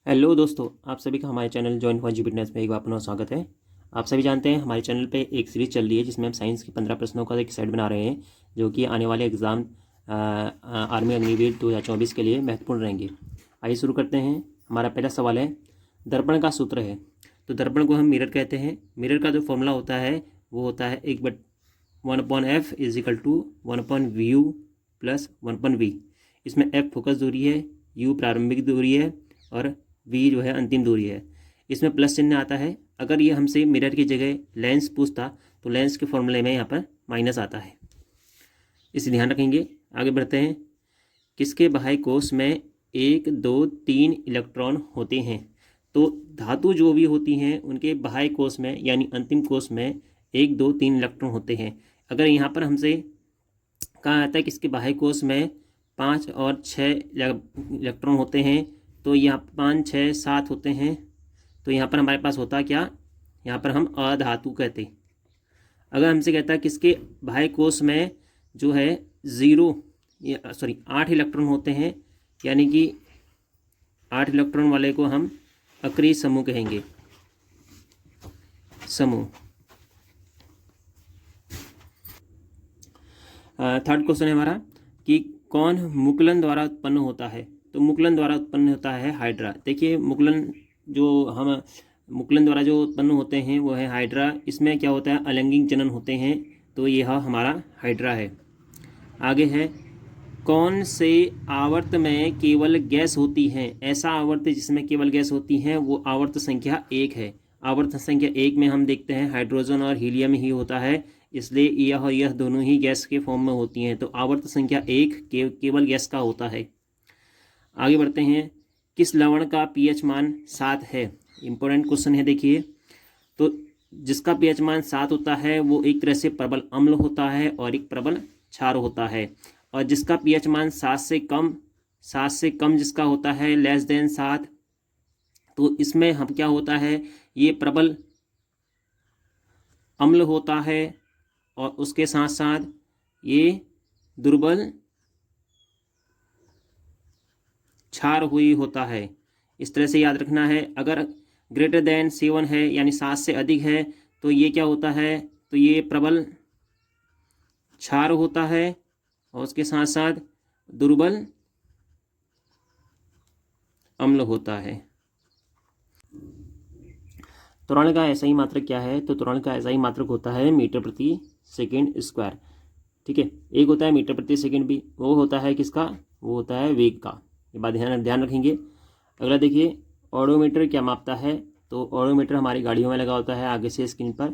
Hello दोस्तों, आप सभी का हमारे चैनल जॉइन फॉर जीपीटेस में एक बार अपना स्वागत है। आप सभी जानते हैं हमारे चैनल पे एक सीरीज चल रही है जिसमें हम साइंस के 15 प्रश्नों का एक सेट बना रहे हैं जो कि आने वाले एग्ज़ाम आर्मी अग्निवीर 2024 के लिए महत्वपूर्ण रहेंगे। आइए शुरू करते हैं। हमारा पहला सवाल है, दर्पण का सूत्र है। तो दर्पण को हम मिरर कहते हैं। मिरर का जो फॉर्मूला होता है वो होता है 1/f = 1/vu + 1/v। इसमें f फोकस दूरी है, u प्रारंभिक दूरी है और v जो है अंतिम दूरी है। इसमें प्लस चिन्ह आता है। अगर ये हमसे मिरर की जगह लेंस पूछता तो लेंस के फॉर्मूले में यहाँ पर माइनस आता है, इसे ध्यान रखेंगे। आगे बढ़ते हैं। किसके बाह्य कोश में 1, 2, 3 इलेक्ट्रॉन होते हैं? तो धातु जो भी होती हैं उनके बाह्य कोश में यानी अंतिम कोश में 1, 2, 3 इलेक्ट्रॉन होते हैं। अगर यहाँ पर हमसे कहा जाता है कि इसके बाह्य कोश में 5 और 6 इलेक्ट्रॉन होते हैं, तो यहाँ 5, 6, 7 होते हैं, तो यहाँ पर हमारे पास होता क्या, यहाँ पर हम अधातु कहते। अगर हमसे कहता है किसके बाह्य कोश में जो है 8 इलेक्ट्रॉन होते हैं, यानी कि 8 इलेक्ट्रॉन वाले को हम अक्रिय समूह कहेंगे। समूह। थर्ड क्वेश्चन है हमारा कि कौन मुकुलन द्वारा उत्पन्न होता है? तो मुकुलन द्वारा उत्पन्न होता है हाइड्रा। देखिए मुकुलन द्वारा जो उत्पन्न होते हैं वो है हाइड्रा। इसमें क्या होता है, अलैंगिक जनन होते हैं, तो यह हमारा हाइड्रा है। आगे है, कौन से आवर्त में केवल गैस होती है? ऐसा आवर्त जिसमें केवल गैस होती है वो आवर्त संख्या 1 है। आवर्त संख्या 1 में हम देखते हैं हाइड्रोजन और हीलियम ही होता है, इसलिए यह दोनों ही गैस के फॉर्म में होती हैं। तो आवर्त संख्या 1 केवल गैस का होता है। आगे बढ़ते हैं। किस लवण का पीएच मान 7 है? इंपॉर्टेंट क्वेश्चन है। देखिए, तो जिसका पीएच मान 7 होता है वो एक तरह से प्रबल अम्ल होता है और एक प्रबल क्षार होता है। और जिसका पीएच मान 7 से कम जिसका होता है <7, तो इसमें हम क्या होता है, ये प्रबल अम्ल होता है और उसके साथ साथ ये दुर्बल क्षार हुई होता है। इस तरह से याद रखना है। अगर <7 है यानी 7 से अधिक है तो ये क्या होता है, तो ये प्रबल क्षार होता है और उसके साथ साथ दुर्बल अम्ल होता है। त्वरण का SI मात्रक क्या है? तो त्वरण का SI मात्रक होता है मीटर/सेकंड²। ठीक है, एक होता है मीटर/सेकंड भी, वो होता है किसका, वो होता है वेग का। ये बात ध्यान रखेंगे। अगला देखिए, ऑडोमीटर क्या मापता है? तो ऑडोमीटर हमारी गाड़ियों में लगा होता है आगे से स्क्रीन पर।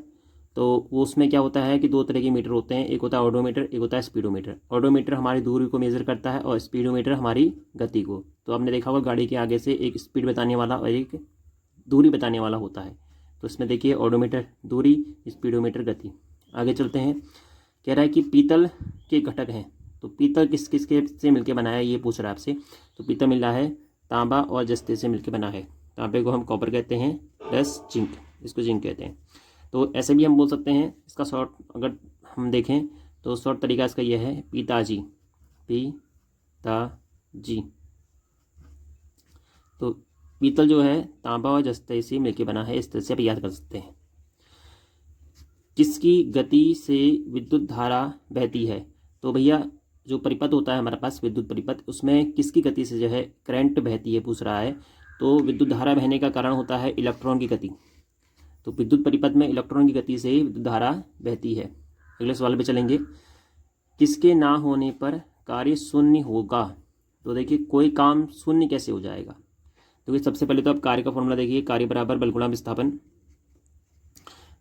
तो वो उसमें क्या होता है कि 2 तरह के मीटर होते हैं, एक होता है ऑडोमीटर, एक होता है स्पीडोमीटर। ऑडोमीटर हमारी दूरी को मेजर करता है और स्पीडोमीटर हमारी गति को। तो आपने देखा होगा गाड़ी के आगे से एक स्पीड बताने वाला और एक दूरी बताने वाला होता है। तो इसमें देखिए ऑडोमीटर दूरी, स्पीडोमीटर गति। आगे चलते हैं। कह रहा है कि पीतल के घटक हैं। तो पीतल किसके से मिलकर बना है, ये पूछ रहा है आपसे। तो पीतल मिल रहा है तांबा और जस्ते से मिलकर बना है। तांबे को हम कॉपर कहते हैं प्लस जिंक, इसको जिंक कहते हैं। तो ऐसे भी हम बोल सकते हैं। इसका शॉर्ट अगर हम देखें तो शॉर्ट तरीका इसका यह है पिताजी। तो पीतल जो है तांबा और जस्ते से मिलकर बना है, इस तरह से आप याद कर सकते हैं। किसकी गति से विद्युत धारा बहती है? तो भैया जो परिपथ होता है हमारे पास विद्युत परिपथ, उसमें किसकी गति से जो है करंट बहती है पूछ रहा है। तो विद्युत धारा बहने का कारण होता है इलेक्ट्रॉन की गति। तो विद्युत परिपथ में इलेक्ट्रॉन की गति से विद्युत धारा बहती है। अगले सवाल पे चलेंगे। किसके ना होने पर कार्य शून्य होगा? तो देखिए कोई काम शून्य कैसे हो जाएगा? तो सबसे पहले तो आप कार्य का फॉर्मूला देखिए, कार्य बराबर बल गुणा विस्थापन।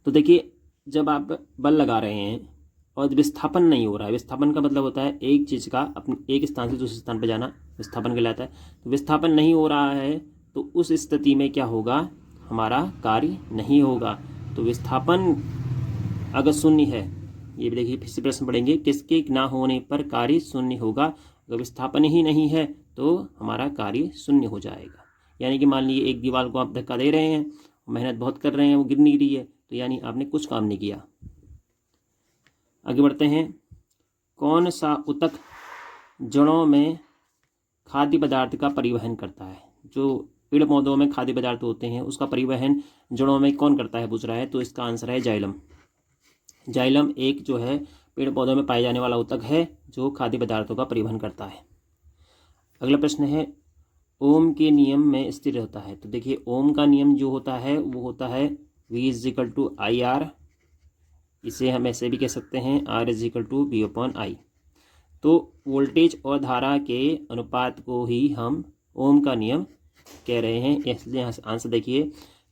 तो देखिए जब आप बल लगा रहे हैं और विस्थापन नहीं हो रहा है, विस्थापन का मतलब होता है एक चीज़ का अपने एक स्थान से दूसरे स्थान पर जाना, विस्थापन कहलाता है। तो विस्थापन नहीं हो रहा है तो उस स्थिति में क्या होगा, हमारा कार्य नहीं होगा। तो विस्थापन अगर शून्य है, ये भी देखिए फिर से प्रश्न पढ़ेंगे, किसके ना होने पर कार्य शून्य होगा? अगर विस्थापन ही नहीं है तो हमारा कार्य शून्य हो जाएगा। यानी कि मान लीजिए एक दीवार को आप धक्का दे रहे हैं, मेहनत बहुत कर रहे हैं, वो गिर नहीं रही है, तो यानी आपने कुछ काम नहीं किया। आगे बढ़ते हैं। कौन सा ऊतक जड़ों में खाद्य पदार्थ का परिवहन करता है? जो पेड़ पौधों में खाद्य पदार्थ होते हैं उसका परिवहन जड़ों में कौन करता है पूछ रहा है, तो इसका आंसर है जाइलम। जाइलम एक जो है पेड़ पौधों में पाए जाने वाला ऊतक है जो खाद्य पदार्थों का परिवहन करता है। अगला प्रश्न है ओम के नियम में स्थिर होता है। तो देखिए ओम का नियम जो होता है वो होता है V=IR, इसे हम ऐसे भी कह सकते हैं R=V/I। तो वोल्टेज और धारा के अनुपात को ही हम ओम का नियम कह रहे हैं। इसलिए आंसर देखिए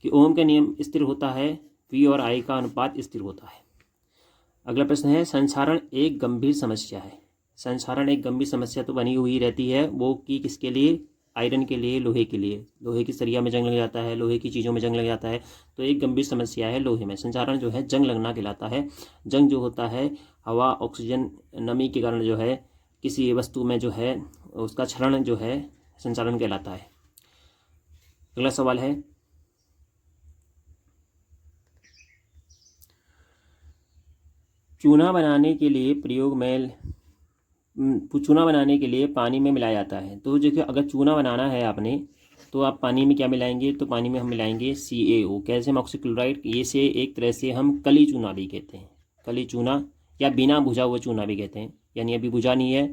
कि ओम का नियम स्थिर होता है, V और I का अनुपात स्थिर होता है। अगला प्रश्न है संक्षारण एक गंभीर समस्या है। संक्षारण एक गंभीर समस्या तो बनी हुई रहती है, वो कि किसके लिए, आयरन के लिए, लोहे के लिए। लोहे की सरिया में जंग लग जाता है, लोहे की चीज़ों में जंग लग जाता है, तो एक गंभीर समस्या है लोहे में। संक्षारण जो है जंग लगना कहलाता है। जंग जो होता है हवा, ऑक्सीजन, नमी के कारण जो है किसी वस्तु में जो है उसका क्षरण जो है संक्षारण कहलाता है। अगला सवाल है चूना बनाने के लिए चूना बनाने के लिए पानी में मिलाया जाता है। तो देखिए अगर चूना बनाना है आपने तो आप पानी में क्या मिलाएंगे, तो पानी में हम मिलाएंगे CaO, कैल्शियम ऑक्सीक्लोराइड। ये से एक तरह से हम कली चूना भी कहते हैं, कली चूना या बिना भुजा हुआ चूना भी कहते हैं। यानी अभी भुजा नहीं है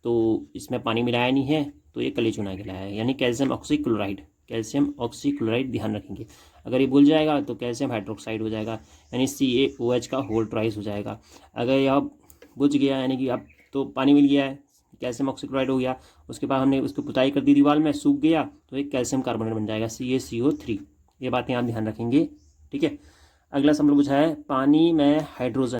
तो इसमें पानी मिलाया नहीं है तो ये कली चूना कहलाया है, यानी कैल्शियम ऑक्सीक्लोराइड। कैल्शियम ऑक्सीक्लोराइड ध्यान रखेंगे, अगर ये भूल जाएगा तो कैल्शियम हाइड्रोक्साइड हो जाएगा, यानी CaOH का होल ट्राइस हो जाएगा। अगर यह बुझ गया यानी कि अब तो पानी मिल गया है, कैल्शियम ऑक्सीक्लोराइड हो गया, उसके बाद हमने उसकी पुताई कर दी दीवार में, सूख गया तो एक कैल्शियम कार्बोनेट बन जाएगा CaCO3। ये बातें आप ध्यान रखेंगे, ठीक है। अगला सवाल पूछा है पानी में हाइड्रोजन